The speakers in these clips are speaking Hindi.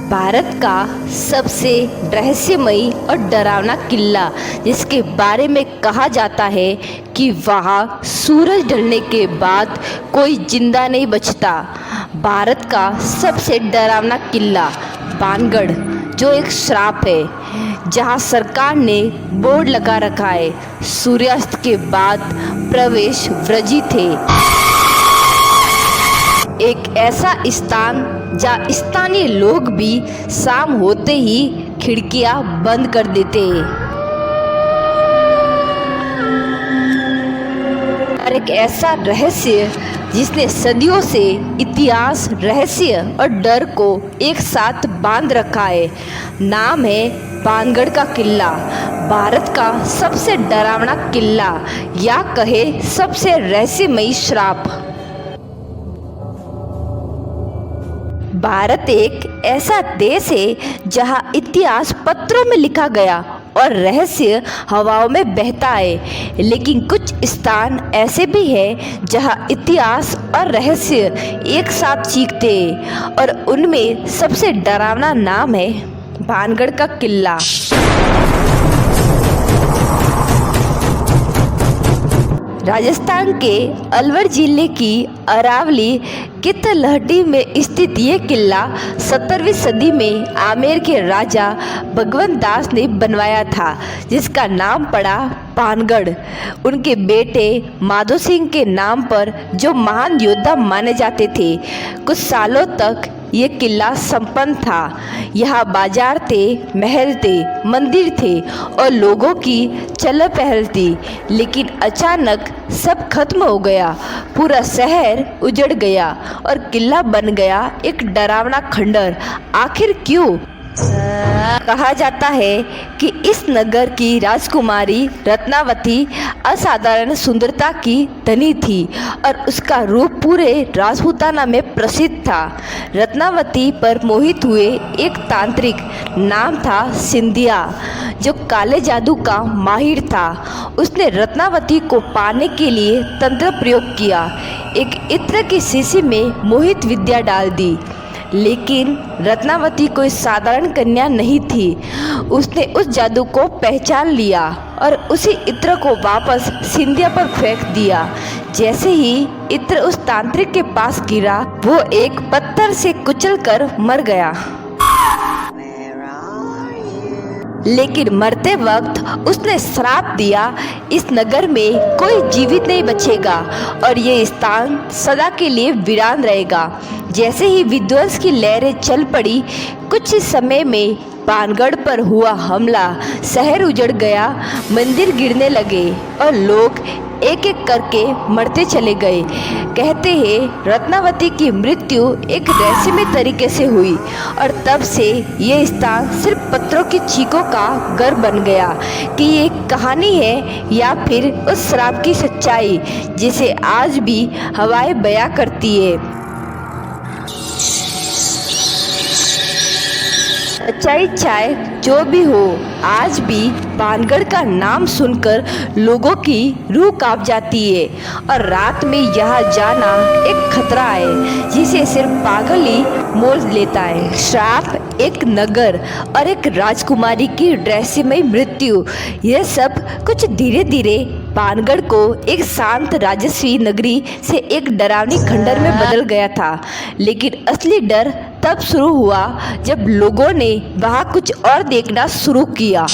भारत का सबसे रहस्यमयी और डरावना किला जिसके बारे में कहा जाता है कि वहाँ सूरज ढलने के बाद कोई जिंदा नहीं बचता। भारत का सबसे डरावना किला बाणगढ़, जो एक श्राप है, जहाँ सरकार ने बोर्ड लगा रखा है, सूर्यास्त के बाद प्रवेश वर्जित है। एक ऐसा स्थान जहाँ स्थानीय लोग भी शाम होते ही खिड़कियां बंद कर देते हैं। और एक ऐसा रहस्य जिसने सदियों से इतिहास, रहस्य और डर को एक साथ बांध रखा है। नाम है बाणगढ़ का किला। भारत का सबसे डरावना किला या कहे सबसे रहस्यमयी श्राप। भारत एक ऐसा देश है जहां इतिहास पत्रों में लिखा गया और रहस्य हवाओं में बहता है, लेकिन कुछ स्थान ऐसे भी हैं जहां इतिहास और रहस्य एक साथ चीखते हैं, और उनमें सबसे डरावना नाम है बाणगढ़ का किला। राजस्थान के अलवर जिले की अरावली कितलहटी में स्थित ये किला 17वीं सदी में आमेर के राजा भगवंत दास ने बनवाया था, जिसका नाम पड़ा बाणगढ़ उनके बेटे माधो सिंह के नाम पर, जो महान योद्धा माने जाते थे। कुछ सालों तक ये किला संपन्न था। यहाँ बाजार थे, महल थे, मंदिर थे और लोगों की चल पहल थी। लेकिन अचानक सब खत्म हो गया। पूरा शहर उजड़ गया और किला बन गया एक डरावना खंडर। आखिर क्यों? कहा जाता है कि इस नगर की राजकुमारी रत्नावती असाधारण सुंदरता की धनी थी और उसका रूप पूरे राजपूताना में प्रसिद्ध था। रत्नावती पर मोहित हुए एक तांत्रिक, नाम था सिंधिया, जो काले जादू का माहिर था। उसने रत्नावती को पाने के लिए तंत्र प्रयोग किया, एक इत्र की शीशी में मोहित विद्या डाल दी। लेकिन रत्नावती कोई साधारण कन्या नहीं थी। उसने उस जादू को पहचान लिया और उसी इत्र को वापस सिंधिया पर फेंक दिया। जैसे ही इत्र उस तांत्रिक के पास गिरा, वो एक पत्थर से कुचलकर मर गया। लेकिन मरते वक्त उसने श्राप दिया, इस नगर में कोई जीवित नहीं बचेगा और ये स्थान सदा के लिए वीरान रहेगा। जैसे ही विध्वंस की लहरें चल पड़ी, कुछ समय में बाणगढ़ पर हुआ हमला, शहर उजड़ गया, मंदिर गिरने लगे और लोग एक एक करके मरते चले गए। कहते हैं रत्नावती की मृत्यु एक रहस्यमय तरीके से हुई और तब से ये स्थान सिर्फ पत्थरों की चीखों का घर बन गया। कि ये एक कहानी है या फिर उस श्राप की सच्चाई जिसे आज भी हवाएं बयां करती है। सच्चाई चाहे जो भी हो, आज भी बाणगढ़ का नाम सुनकर लोगों की रूह कांप जाती है और रात में यहाँ जाना एक खतरा है जिसे सिर्फ पागल ही मोल लेता है। श्राप, एक नगर और एक राजकुमारी की रहस्यमय मृत्यु, यह सब कुछ धीरे धीरे बाणगढ़ को एक शांत राजस्वी नगरी से एक डरावनी खंडर में बदल गया था। लेकिन असली डर तब शुरू हुआ जब लोगों ने वहाँ कुछ और देखना शुरू किया।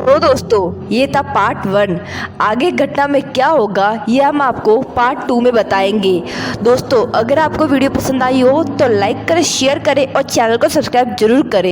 तो दोस्तों, ये था पार्ट 1। आगे घटना में क्या होगा ये हम आपको पार्ट 2 में बताएंगे। दोस्तों, अगर आपको वीडियो पसंद आई हो तो लाइक करें, शेयर करें और चैनल को सब्सक्राइब जरूर करें।